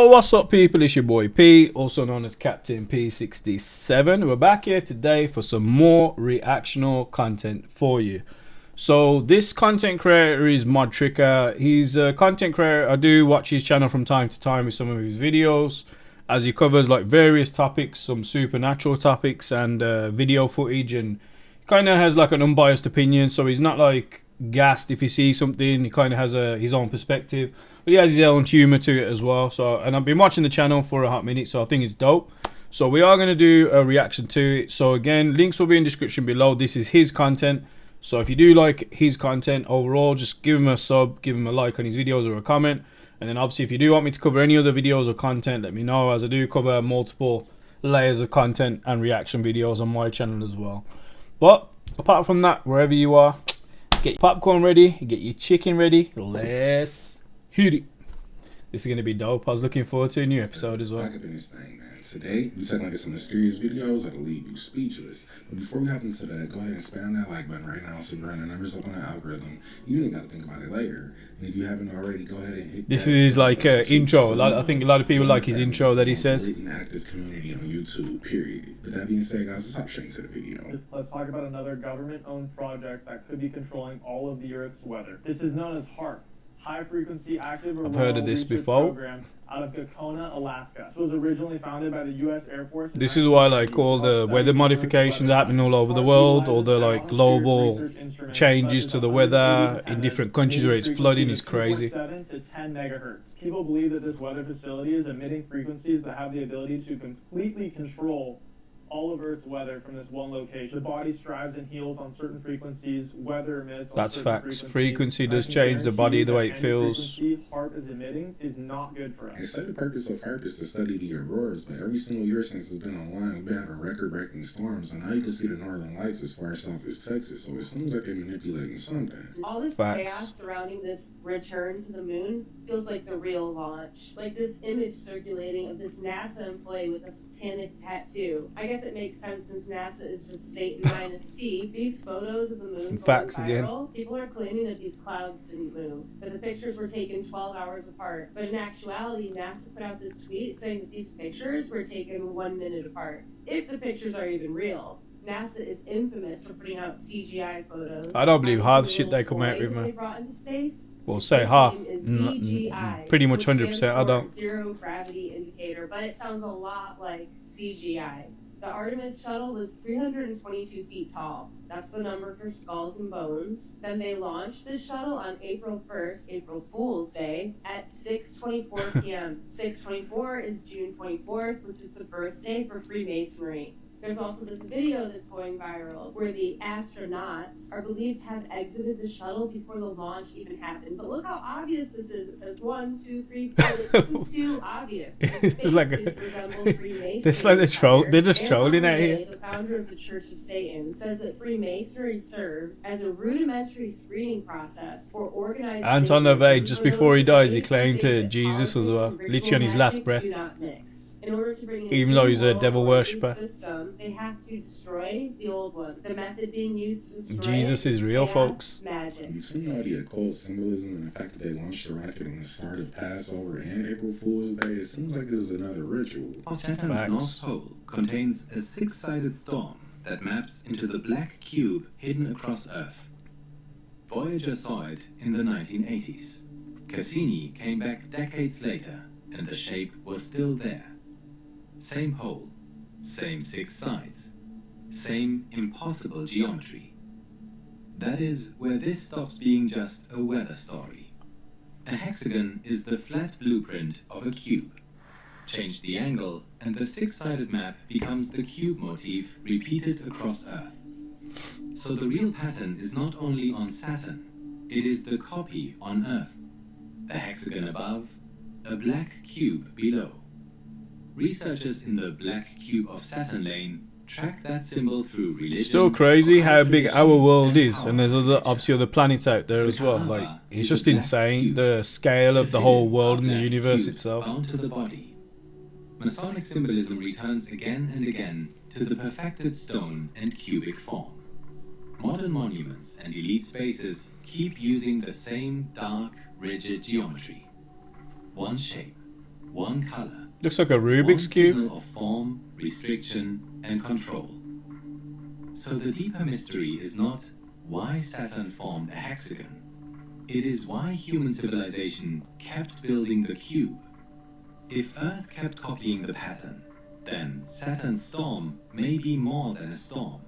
So what's up, people? It's your boy P, also known as Captain P67. We're back here today for some more reactional content for you. So this content creator is Modtricca. He's a content creator. I do watch his channel from time to time with some of his videos, as he covers like various topics, some supernatural topics and video footage, and kind of has like an unbiased opinion. So he's not like gassed if he sees something. He kind of has his own perspective, but he has his own humor to it as well. So, and I've been watching the channel for a hot minute, so I think it's dope. So we are going to do a reaction to it. So again, links will be in the description below. This is his content. So if you do like his content overall, just give him a sub, give him a like on his videos or a comment. And then obviously if you do want me to cover any other videos or content, let me know, as I do cover multiple layers of content and reaction videos on my channel as well. But apart from that, wherever you are, get your popcorn ready, get your chicken ready. Let's hit it. This is going to be dope. I was looking forward to a new episode as well. Back up in this thing, man. Today, we're taking like some mysterious videos that'll leave you speechless. But before we hop into that, go ahead and spam that like button right now so you run the numbers up on the algorithm. You ain't got to think about it later. And if you haven't already, go ahead and hit this is like an intro. I think a lot of people like his intro that he says. An active community on YouTube, period. With that being said, guys, let's hop straight into the video. Let's talk about another government-owned project that could be controlling all of the Earth's weather. This is known as HAARP, High Frequency Active Auroral I've heard of this Research before. Program, out of Gakona, Alaska. This was originally founded by the U.S. Air Force. This is why like all the weather modifications are happening all over the world, all the like global changes to the weather in different countries where it's flooding is crazy. 7 to 10 megahertz. People believe that this weather facility is emitting frequencies that have the ability to completely control all of Earth's weather from this one location. The body strives and heals on certain frequencies. Weather emits on That's certain facts. frequencies. Frequency does change the body, the way it feels. Frequency HAARP is emitting is not good for us. They say the purpose of HAARP is to study the auroras, but every single year since it's been online, we've been having record-breaking storms, and now you can see the northern lights as far south as Texas, so it seems like they're manipulating something. All this Facts. chaos surrounding this return to the moon feels like the real launch. Like this image circulating of this NASA employee with a satanic tattoo. I guess it makes sense since NASA is just Satan minus C. These photos of the moon going Facts viral, people are claiming that these clouds didn't move, that the pictures were taken 12 hours apart. But in actuality, NASA put out this tweet saying that these pictures were taken 1 minute apart. If the pictures are even real. NASA is infamous for putting out CGI photos. I don't believe half the shit they come out with, man. They brought into space. Well, say half. CGI, Pretty much 100%. I don't. Zero gravity indicator, but it sounds a lot like CGI. The Artemis shuttle was 322 feet tall. That's the number for skulls and bones. Then they launched this shuttle on April 1st, April Fool's Day, at 6:24 p.m. 6:24 is June 24th, which is the birthday for Freemasonry. There's also this video that's going viral where the astronauts are believed to have exited the shuttle before the launch even happened. But look how obvious this is. It says 1, 2, 3, 4. This is too obvious. It's like it's like they're just trolling out here. The founder of the Church of Satan says that Freemasonry served as a rudimentary screening process for organized. Anton LaVey, just before he dies, he claimed to Jesus as well, literally on his last breath. Do not mix. In order to bring in Even though he's a devil worshipper. System, they have to destroy the old one. The method being used to destroy Jesus is real, folks. Magic. Between all the occult symbolism and the fact that they launched the rocket on the start of Passover and April Fool's Day, it seems like this is another ritual. Saturn's Facts. North Pole contains a six-sided storm that maps into the black cube hidden across Earth. Voyager saw it in the 1980s. Cassini came back decades later, and the shape was still there. Same hole, same six sides, same impossible geometry. That is where this stops being just a weather story. A hexagon is the flat blueprint of a cube. Change the angle and the six-sided map becomes the cube motif repeated across Earth. So the real pattern is not only on Saturn, it is the copy on Earth. The hexagon above, a black cube below. Researchers in the Black Cube of Saturn lane track that symbol through religion. Still crazy how big our world is, and there's obviously other planets out there as well. Like, it's just insane, the scale of the whole world and the universe itself. Bound to the body. Masonic symbolism returns again and again to the perfected stone and cubic form. Modern monuments and elite spaces keep using the same dark, rigid geometry. One shape, one color. Looks like a One Rubik's Cube. signal of form, restriction, and control. So the deeper mystery is not why Saturn formed a hexagon. It is why human civilization kept building the cube. If Earth kept copying the pattern, then Saturn's storm may be more than a storm.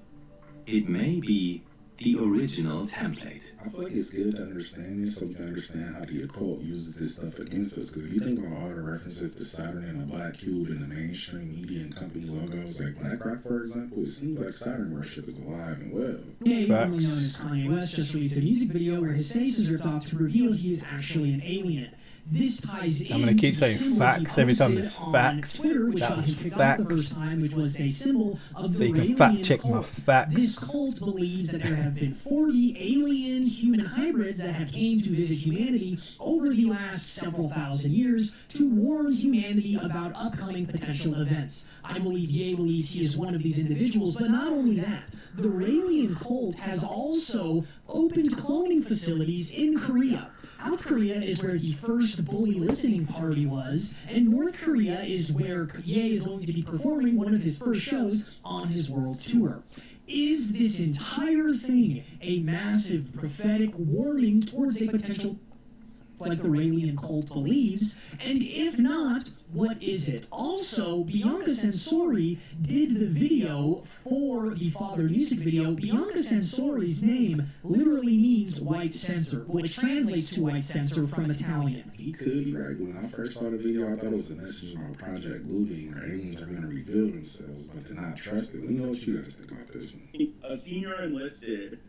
It may be the original template. I feel like it's good to understand this so we can understand how the occult uses this stuff against us. Because if you think about all the references to Saturn and the black cube in the mainstream media and company logos, like BlackRock, for example, it seems like Saturn worship is alive and well. Kanye, formerly known as Kanye West, just released a music video where his face is ripped off to reveal he is actually an alien. This ties in. I'm gonna keep to the saying symbol facts he every time posted there's on facts. Twitter, which That got was him kicked off the facts. first time, which was a symbol of So the you can Raelian fact check my cult. facts. This cult believes that there have been 40 alien human hybrids that have came to visit humanity over the last several thousand years to warn humanity about upcoming potential events. I believe Ye believes he is one of these individuals, but not only that, the Raelian cult has also opened cloning facilities in Korea. South Korea is where the first bully listening party was, and North Korea is where Ye is going to be performing one of his first shows on his world tour. Is this entire thing a massive prophetic warning towards a potential like the Raelian cult believes? And if not, what is it? Also, Bianca Sensori did the video for the Father music video. Bianca Sensori's name literally means white censor, which translates to white censor from Italian. He could be right. When I first saw the video, I thought it was a message about Project Bluebeam, where aliens are going to reveal themselves, but to not trust it. Let me know what you guys think about this one. A senior enlisted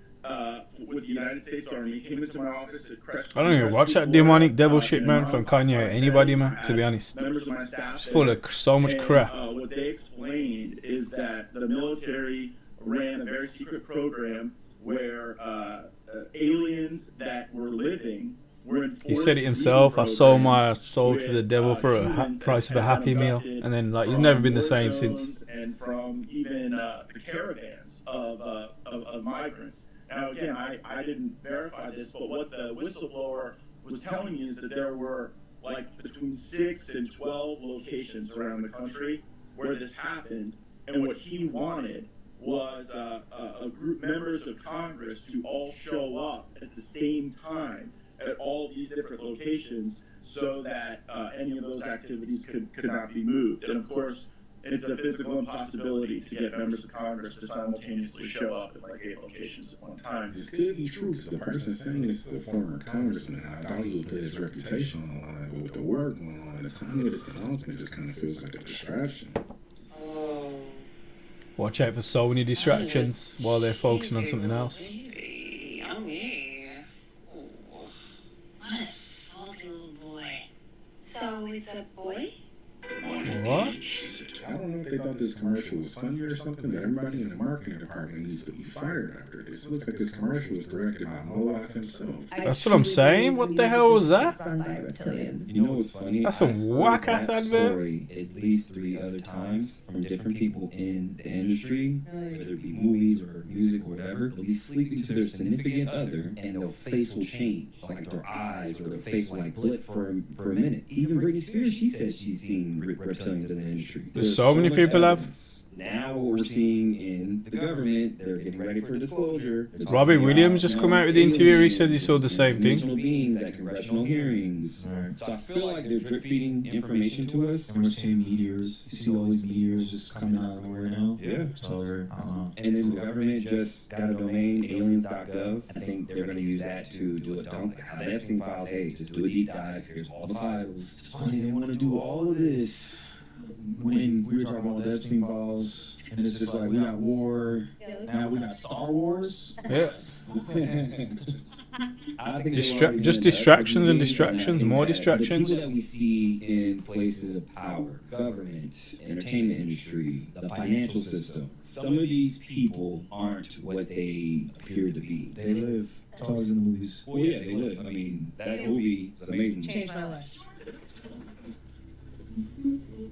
with the United States Army came into my office at Crest. I don't even watch that demonic devil shit, man, from Kanye or anybody, man, to be honest. Members of my staff It's full of so much crap. What they explained is that the military ran a very secret program where aliens that were living were enforced. He said it himself. I sold my soul to the devil for a price of a Happy Meal, and then like he's never been the same since. And from even the caravans of migrants. Now, again, I didn't verify this, but what the whistleblower was telling me is that there were like between 6 and 12 locations around the country where this happened, and what he wanted was a group members of Congress to all show up at the same time at all these different locations so that any of those activities could not be moved. And of course, it's a physical impossibility to get members of Congress to simultaneously show up at like 8 locations at one time. This could be true because the person saying this is a former congressman. I thought he would put his reputation on the line, but with the war going on, the timing of this announcement just kind of feels like a distraction. Watch out for so many distractions while they're focusing on something else. Baby, yummy. Ooh, what a salty little boy. So it's a boy? What? I don't know if they thought this commercial was funny or something, but everybody in the marketing department needs to be fired after this. It looks like this commercial was directed by Moloch himself. That's what I'm saying. What the hell was that? Run by reptilians. You know what's funny? That's a I've heard whack-ass that advert. story at least 3 other times from different people in the industry, whether it be movies or music or whatever. They'll be sleeping to their significant other, and their face will change, like their eyes or their face will like blip for a minute. Even Britney Spears, she said she's seen reptilians in the industry. There's so many much people have. evidence. Now what we're seeing in the government, they're getting ready for disclosure. They're Robbie talking Williams about just come out with the interview. He said he saw the same thing. dimensional beings at congressional hearings. So I feel like they're drip feeding information to us. And we're seeing meteors. You see all these meteors just coming out of nowhere now. Yeah. So they're, I don't know. And then the government just got a domain, aliens.gov. I think they're going to use that to do a dump. Like how the Epstein files, hey, just do a deep dive. Here's all the files. It's funny, they want to do all of this. When we were talking about the Epstein files, and it's just like, we got war, now we got Star Wars. Yeah. I think Just distractions and distractions, more distractions. The people that we see in places of power, government, entertainment industry, the financial system, some of these people aren't what they appear to be. They live. It's always in the movies. Well, yeah, they live. I mean, that movie is amazing. Changed my life.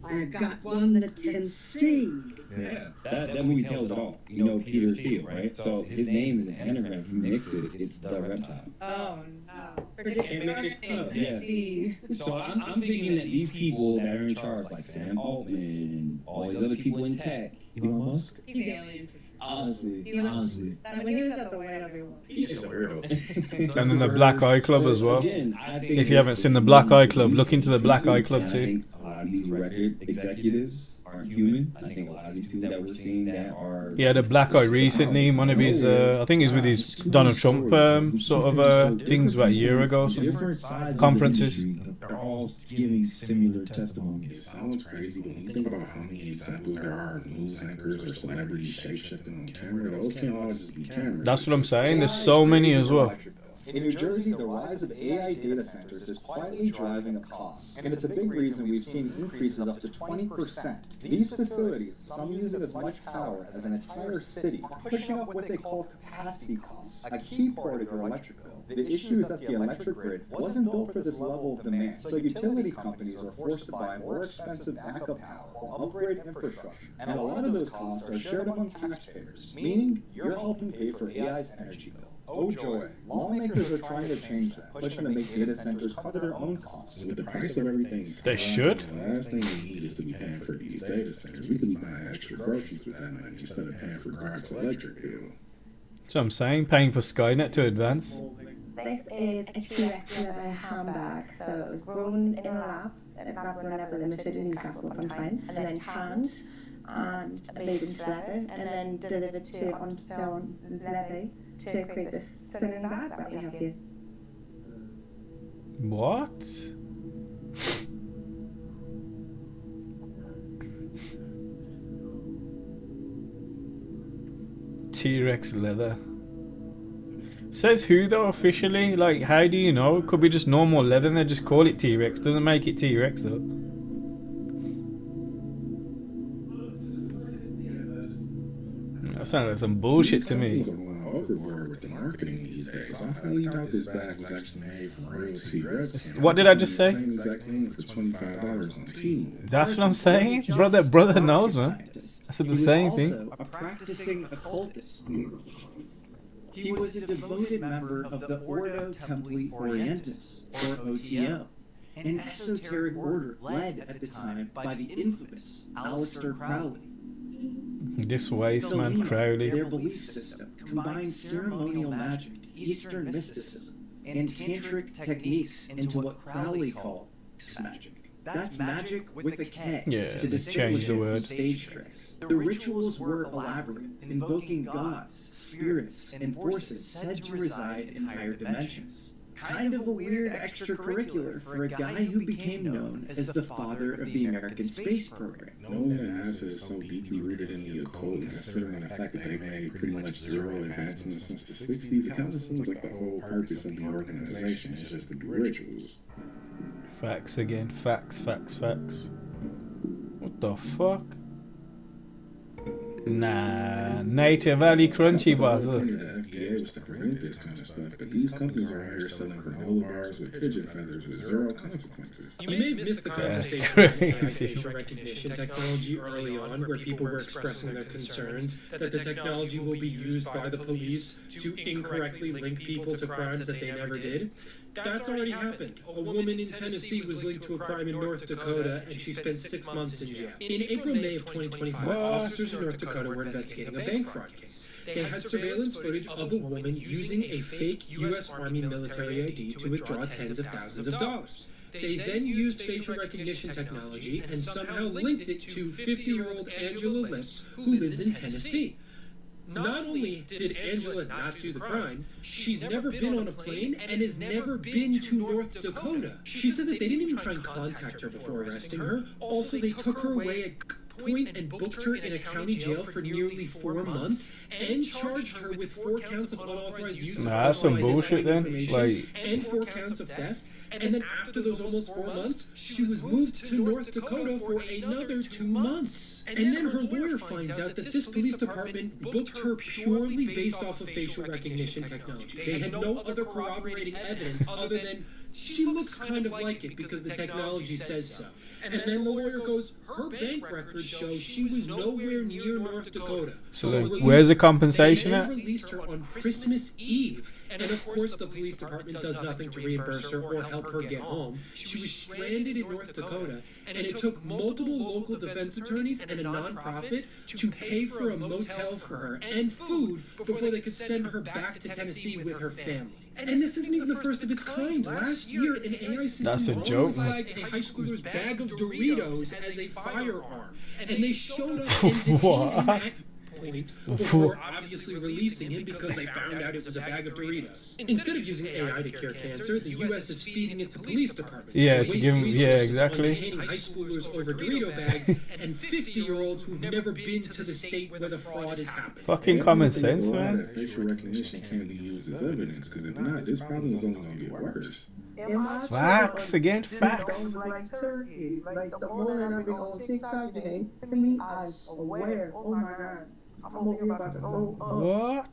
I got one that can see. Yeah, that movie tells it all. You know Peter Thiel, right? So his name is an anagram. If you mix it, it's the reptile. Oh no. So I'm thinking that these people that are in charge, like Sam Altman and all these other people in tech, Elon Musk? He's alien. Honestly. When he was at the White House, He's just a weirdo. And then the Black Eye Club as well. Again, I think If you haven't seen the Black Eye Club, look into the Black Eye Club and I too. think a lot of these record executives aren't human. I think a lot of these people that we're seeing that are... Yeah, the Black Eye recently, one of his, I think he's with his Donald Trump sort of things about a year ago. Different sides Conferences. of the industry, they're all giving similar testimony. It sounds crazy, but when you think about how many examples there are of news anchors or celebrities shape-shifting on camera, those can't all just be cameras. That's what I'm saying. There's so many as well. In New Jersey, the rise of AI data centers is quietly driving up costs, and it's a big reason we've seen increases up to 20%. These facilities, some using as much power as an entire city, are pushing up what they call capacity costs, a key part of your electric bill. The issue is that the electric grid wasn't built for this level of demand, so utility companies are forced to buy more expensive backup power or upgrade infrastructure, and a lot of those costs are shared among taxpayers, meaning you're helping pay for AI's energy bill. Oh joy, lawmakers are trying to change that, pushing to make data centers cover their own costs. With the price of everything, They should. The last thing we need is to be paying for these data centers. We could be buying extra groceries with that money instead of paying for Grok's electric bill. So I'm saying, paying for Skynet to advance. This is a T-Rex leather handbag, so it was grown in a lab at Lab Leather Limited in Newcastle upon Tyne, and then tanned and made into leather, and then delivered to on Levy to create this stunning bag that we have here. What? T-Rex leather. Says who though officially? Like, how do you know? It could be just normal leather and they just call it T-Rex. Doesn't make it T-Rex though. That sounds like some bullshit to me. These companies are going overboard with the marketing these days. I highly doubt this bag was actually made from real T-Rex. What did I just say? Same exact thing for $25 on Temu. That's what I'm saying. Brother knows, man. I said the same thing. He was also a practicing occultist. He was a devoted member of the Ordo Templi Orientis, or OTO, an esoteric order led at the time by the infamous Aleister Crowley. This waste man Crowley. Their belief system combined ceremonial magic, Eastern mysticism, and tantric techniques into what Crowley called magic. That's magic with a K. Yeah, to they changed the word. Stage tricks. The rituals were elaborate, invoking gods, spirits, and forces said to reside in higher dimensions. Kind of a weird extracurricular for a guy who became known as the father of the American space program. Knowing that NASA is so deeply rooted in the occult and considering the fact that they made pretty much zero advancements since the 60s, it kind of seems like the whole purpose of the organization is just to do rituals. Facts again. Facts. What the fuck? Nah, Nature Valley Crunchy Bars. The point of the FDA was to prevent this kind of stuff, but these companies are out here selling granola bars with pigeon feathers with zero consequences. You may have missed the That's conversation about crazy. facial recognition technology early on, where people were expressing their concerns that the technology will be used by the police to incorrectly link people to crimes that they never did. That's already happened. A woman in Tennessee was linked to a crime in North Dakota, and she spent 6 months in jail. In April-May of 2025, officers in North Dakota were investigating a bank fraud case. They had surveillance footage of a woman using a fake U.S. Army military ID to withdraw tens of thousands of dollars. They then used facial recognition technology and somehow linked it to 50-year-old Angela Lips, who lives in Tennessee. Not only did Angela not do the crime, she's never been on a plane and has never been to North Dakota. She said that they didn't even try and contact her before arresting her. Also, they took her away at point and booked her in a county jail for nearly 4 months and charged her with 4 counts of unauthorized use of Nah, that's some personal bullshit then. information Like, and 4 counts of theft. And then after those almost 4 months, she was moved to North Dakota for another 2 months. And then her lawyer finds out that this police department booked her purely based off of facial recognition technology. They had no other corroborating evidence other than she looks kind of like it because the technology says so. And then the lawyer goes, her bank records show she was nowhere near North Dakota. so then, where's the compensation they at? then released her on Christmas Eve. And of course, the police department does nothing to reimburse her or help her get home. She was stranded in North Dakota, and it took multiple local defense attorneys and a nonprofit to pay for a motel for her and food before they could send her back to Tennessee with her family. And this isn't even the first of its kind. Last year, an AI system That's a joke. modified a high schooler's bag of Doritos as a firearm, and they showed up and detained him at point before obviously releasing him because they found out it was a bag of Doritos. Instead of using AI to cure cancer, the U.S. is feeding it to police departments. Yeah, to give them, yeah, exactly. Detaining high schoolers over Dorito bags and 50-year-olds who've never been to the state where the fraud is happening. Fucking common sense, man. That facial recognition can't be used as evidence, because if not, this problem is only going to get worse. Facts again, facts. Sounds like turkey. Like the more that I be on TikTok, they me, I swear. Oh my god. I'm over here about to throw up. What?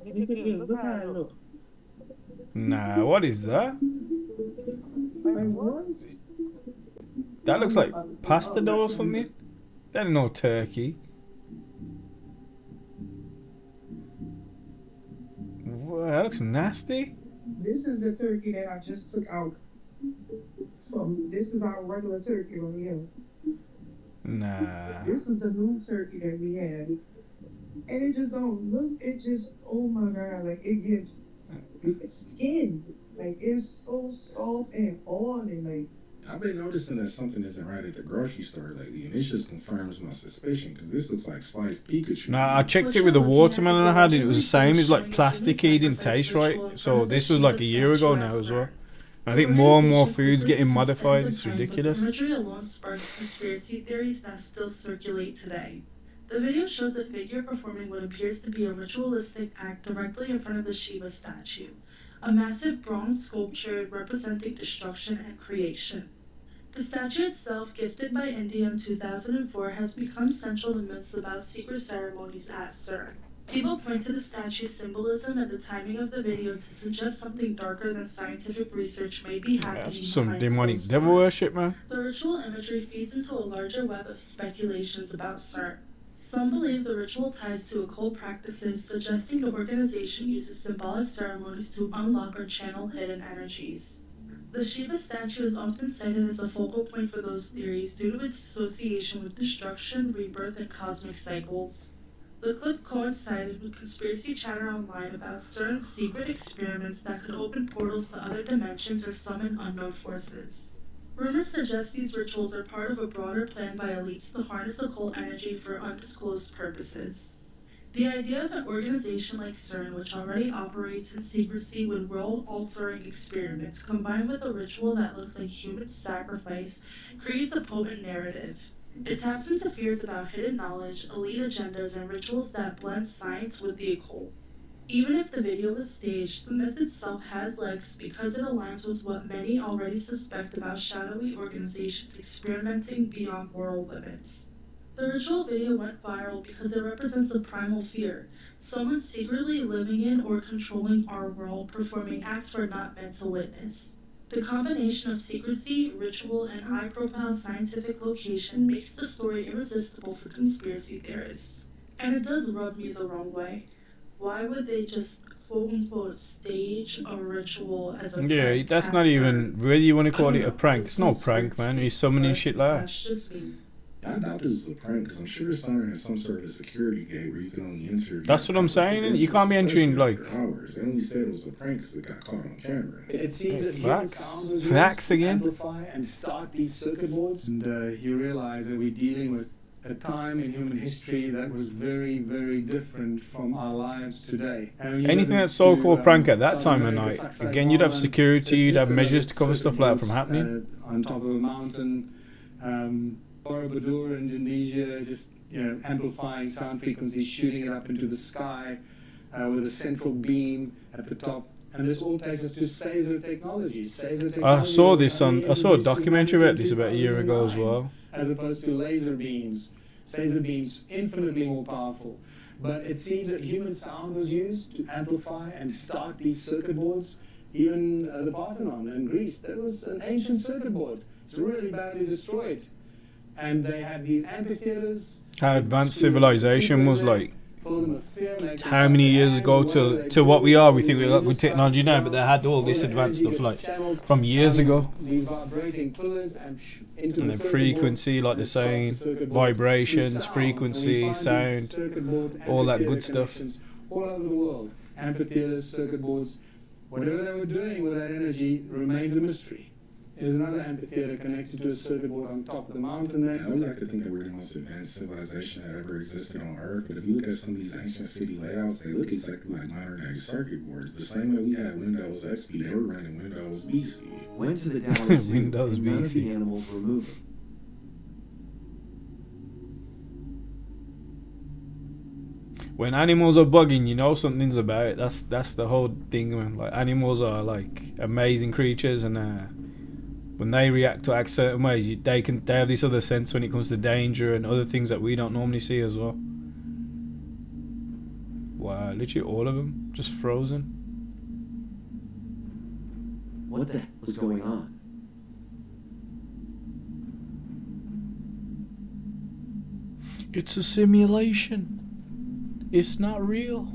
Look how I look. Nah, what is that? Like what? That looks like pasta dough or something. That ain't no turkey. Whoa, that looks nasty. This is the turkey that I just took out. This is our regular turkey over here. Nah. This is the new turkey that we had. And it just don't look, it just, oh my god, like it gives skin. Like it's so soft and oily, like. I've been noticing that something isn't right at the grocery store lately, and this just confirms my suspicion, because this looks like sliced Pikachu. Nah, I checked it with the watermelon I had, and it was the same. It's like plasticky, didn't taste right. So this was like a year ago now as well. I think more and more food's getting modified. It's ridiculous. The imagery alone sparked conspiracy theories that still circulate today. The video shows a figure performing what appears to be a ritualistic act directly in front of the Shiva statue, a massive bronze sculpture representing destruction and creation. The statue itself, gifted by India in 2004, has become central to myths about secret ceremonies at CERN. People point to the statue's symbolism and the timing of the video to suggest something darker than scientific research may be happening. That's some behind demonic closed devil doors. worship, man. The ritual imagery feeds into a larger web of speculations about CERN. Some believe the ritual ties to occult practices, suggesting the organization uses symbolic ceremonies to unlock or channel hidden energies. The Shiva statue is often cited as a focal point for those theories due to its association with destruction, rebirth, and cosmic cycles. The clip coincided with conspiracy chatter online about certain secret experiments that could open portals to other dimensions or summon unknown forces. Rumors suggest these rituals are part of a broader plan by elites to harness occult energy for undisclosed purposes. The idea of an organization like CERN, which already operates in secrecy with world-altering experiments, combined with a ritual that looks like human sacrifice, creates a potent narrative. It taps into fears about hidden knowledge, elite agendas, and rituals that blend science with the occult. Even if the video was staged, the myth itself has legs because it aligns with what many already suspect about shadowy organizations experimenting beyond moral limits. The ritual video went viral because it represents a primal fear, someone secretly living in or controlling our world, performing acts we're not meant to witness. The combination of secrecy, ritual, and high-profile scientific location makes the story irresistible for conspiracy theorists. And it does rub me the wrong way. Why would they just quote-unquote stage a ritual as a prank? Yeah, that's not even, really you want to call it a prank. It's no prank, man. He's summoning shit like that. That's just me. I doubt this is a prank, because I'm sure CERN has some sort of security gate where you can only enter. That's what I'm saying. You can't be entering like hours. They only said it was a prank because it got caught on camera. It seems that human facts. sound was Facts used to again. amplify and start these circuit boards, and you realize that we're dealing with a time in human history that was very, very different from our lives today. anything that's so-called prank at that time of night. Again, you'd have security, you'd have measures to cover stuff like that from happening. On top of a mountain, Borobudur in Indonesia, just amplifying sound frequencies, shooting it up into the sky with a central beam at the top. And this all takes us to Caesar technology. I saw this on. I saw a documentary about this about a year ago as well. As opposed to laser beams. Laser beams infinitely more powerful. But it seems that human sound was used to amplify and start these circuit boards. Even the Parthenon in Greece, that was an ancient circuit board. It's really badly destroyed. And they had these amphitheaters. How advanced civilization was like full of them with fear, make them how many clap years their ago hands, whatever to they to do, what we are? We the think we got good laser technology sight now, but they had all all this the advanced energy stuff gets like channeled from years ago. these vibrating pillars and into And the then circuit frequency, board, like and the it starts the saying, circuit board through vibrations, sound. And we frequency, find these sound, circuit board all that amphitheater good stuff. connections all over the world. Amphitheaters, circuit boards, whatever they were doing with that energy remains a mystery. There's another amphitheater connected to a circuit board on top of the mountain there. I would like to think that we're the most advanced civilization that ever existed on Earth, but if you look at some of these ancient city layouts, they look exactly like modern-day circuit boards. The same way we had Windows XP, they were running Windows BC. Went to the Dallas Zoo, Windows and none of BC. the animals were moving. When animals are bugging, you know something's about it. That's the whole thing, man. Like animals are like amazing creatures, and when they react to act certain ways, they have this other sense when it comes to danger and other things that we don't normally see as well. Wow, literally all of them just frozen. What the hell was going on? It's a simulation. It's not real.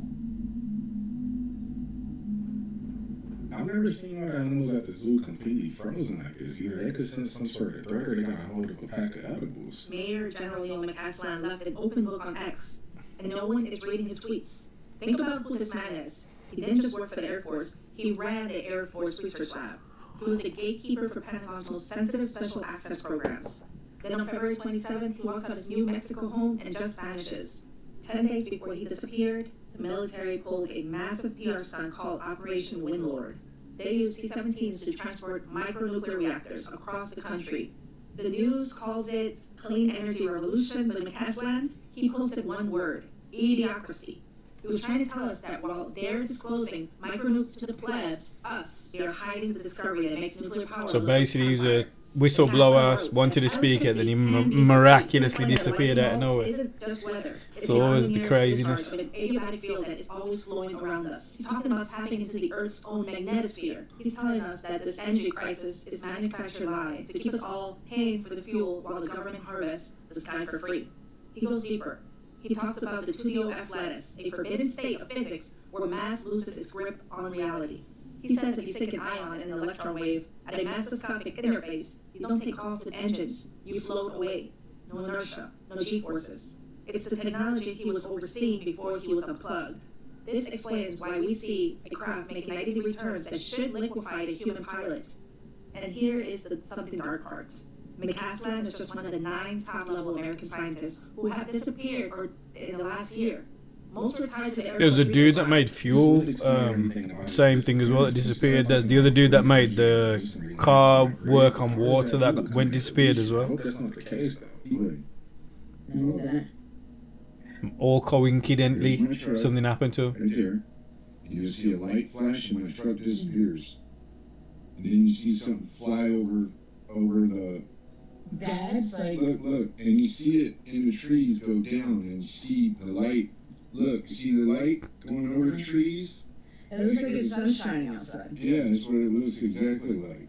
I've never seen all the animals at the zoo completely frozen like this. Either they could sense some sort of threat or they got a hold of a pack of edibles. Mayor General Leo McCasland left an open book on X, and no one is reading his tweets. Think about who this man is. He didn't just work for the Air Force, he ran the Air Force Research Lab. He was the gatekeeper for Pentagon's most sensitive special access programs. Then on February 27th, he walks out his New Mexico home and just vanishes. 10 days before he disappeared, the military pulled a massive PR stunt called Operation Windlord. They used C-17s to transport micronuclear reactors across the country. The news calls it clean energy revolution, but McCasland, he posted one word: idiocracy. He was trying to tell us that while they're disclosing micronukes to the plebs, us, they're hiding the discovery that makes nuclear power. So basically, he's a whistleblower, wanted to speak it, then he miraculously disappeared out of nowhere. Isn't just weather. It's always the craziness. An adiabatic field that is always flowing around us. He's talking about tapping into the Earth's own magnetosphere. He's telling us that this energy crisis is manufactured lie to keep us all paying for the fuel while the government harvests the sky for free. He goes deeper. He talks about the 2DOF lattice, a forbidden state of physics where mass loses its grip on reality. He says if you stick an ion in an electron wave at a macroscopic interface, you don't take off with engines, you float away. No inertia, no G-forces. It's the technology he was overseeing before he was unplugged. This explains why we see a craft making 90-degree turns that should liquefy a human pilot. And here is the something dark part. McCasland is just one of the 9 top-level American scientists who have disappeared in the last year. Most were tied to There's a dude that made fuel, same thing as well, that disappeared. The other dude that made the car work on water that went disappeared as well. That's not the case though. All coincidentally, something happened to him. Right there. You see a light flash and the truck disappears. And then you see something fly over the... That's like... Look, and you see it in the trees go down, and you see the light. Look, you see the light going over the trees? It looks like it's sun shining outside. Yeah, that's what it looks exactly like.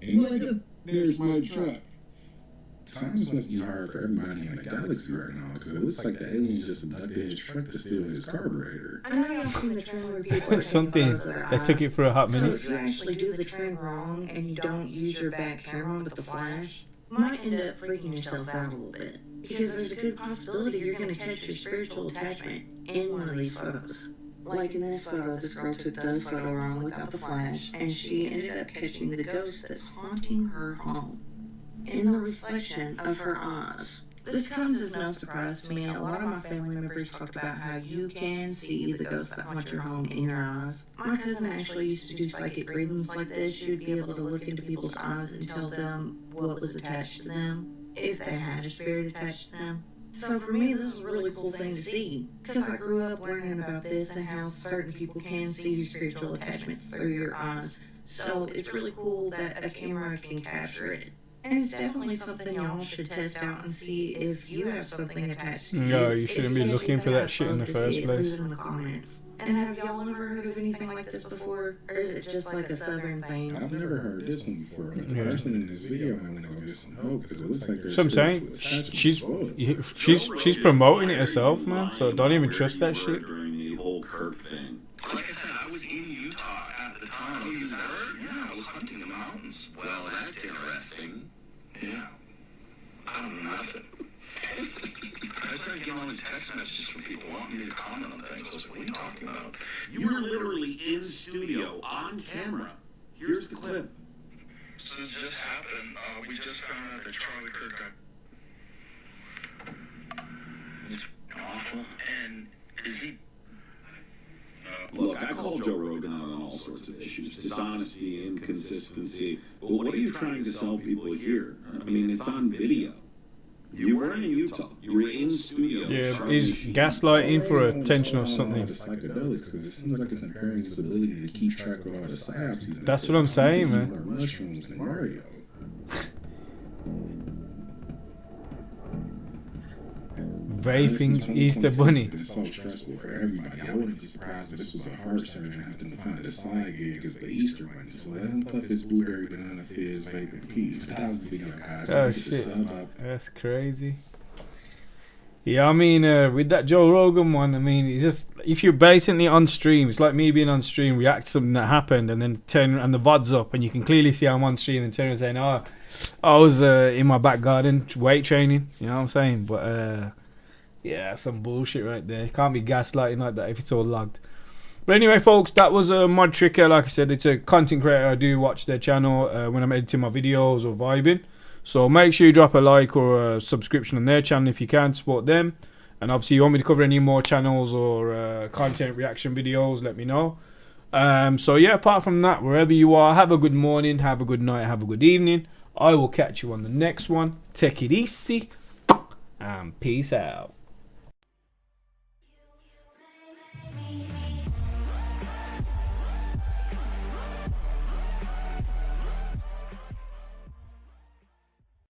And there's my truck. Times must be hard for everybody in the galaxy right now, because it looks like the aliens just abducted his truck to steal his carburetor. I know y'all seen the trend where people are Something that took it for a hot So minute. if you actually do the trend wrong and you don't use your back camera with the flash, you might end up freaking yourself out a little bit. Because there's a good possibility you're going to catch your spiritual attachment in one of these photos. Like in this photo, this girl took the photo wrong without the flash, and she ended up catching the ghost that's haunting her home in the reflection of her eyes. This comes as no surprise to me. A lot of my family members talked about how you can see the ghosts that haunt your home in your eyes. My cousin actually used to do psychic readings like this. She would be able to look into people's eyes and tell them what was attached to them, if they had a spirit attached to them. So for me, this is a really cool thing to see, because I grew up learning about this and how certain people can see your spiritual attachments through your eyes. So it's really cool that a camera can capture it. And it's definitely something y'all should test out and see if you have something attached to you. No, you shouldn't be looking for that shit in the first place. Leave it in the comments. And have y'all ever heard of anything like this before? Or is it just like a southern thing? I've never heard this one before, but the person in this video, I'm gonna go get some help because it looks like there's So I'm saying she's promoting it herself, man. So don't even trust that shit. During the whole Kirk thing. Like I said, I was in Utah at the time. Oh, you were? Yeah, I was hunting in the mountains. Well, that's interesting. Yeah. I don't know nothing. I started getting all these text messages from people wanting me to comment on things. I was like, what are you talking about? You were literally in studio, on camera. Here's the clip. So this just happened. We just found out that Charlie Kirk got... It's awful. And is he... Look, I called Joe Rogan out on all sorts of issues. Dishonesty, inconsistency. But what are you trying to sell people here? I mean, it's on video. You weren't in Utah. You were in studio. Yeah, he's gaslighting for attention or something. Psychedelics, because it seems like it's impairing his ability to keep track of all the psyops. That's what I'm saying, man. Mushrooms than Mario. Vaping Easter Bunny. It's so stressful for everybody. I wouldn't be surprised if this was a heart surgeon having to find a side gig as the Easter Bunny. So let him puff his blueberry banana fizz vape in peace. That was the video, guys. Oh shit, that's crazy. Yeah, I mean, with that Joe Rogan one, I mean, it's just if you're basically on stream, it's like me being on stream, react to something that happened, and then turn and the VOD's up, and you can clearly see I'm on stream, and turn and saying, "Oh, I was in my back garden weight training." You know what I'm saying? But yeah, some bullshit right there. Can't be gaslighting like that if it's all logged. But anyway, folks, that was a Modtricca. Like I said, it's a content creator. I do watch their channel when I'm editing my videos or vibing. So make sure you drop a like or a subscription on their channel if you can, support them. And obviously, you want me to cover any more channels or content reaction videos, let me know. So yeah, apart from that, wherever you are, have a good morning, have a good night, have a good evening. I will catch you on the next one. Take it easy and peace out.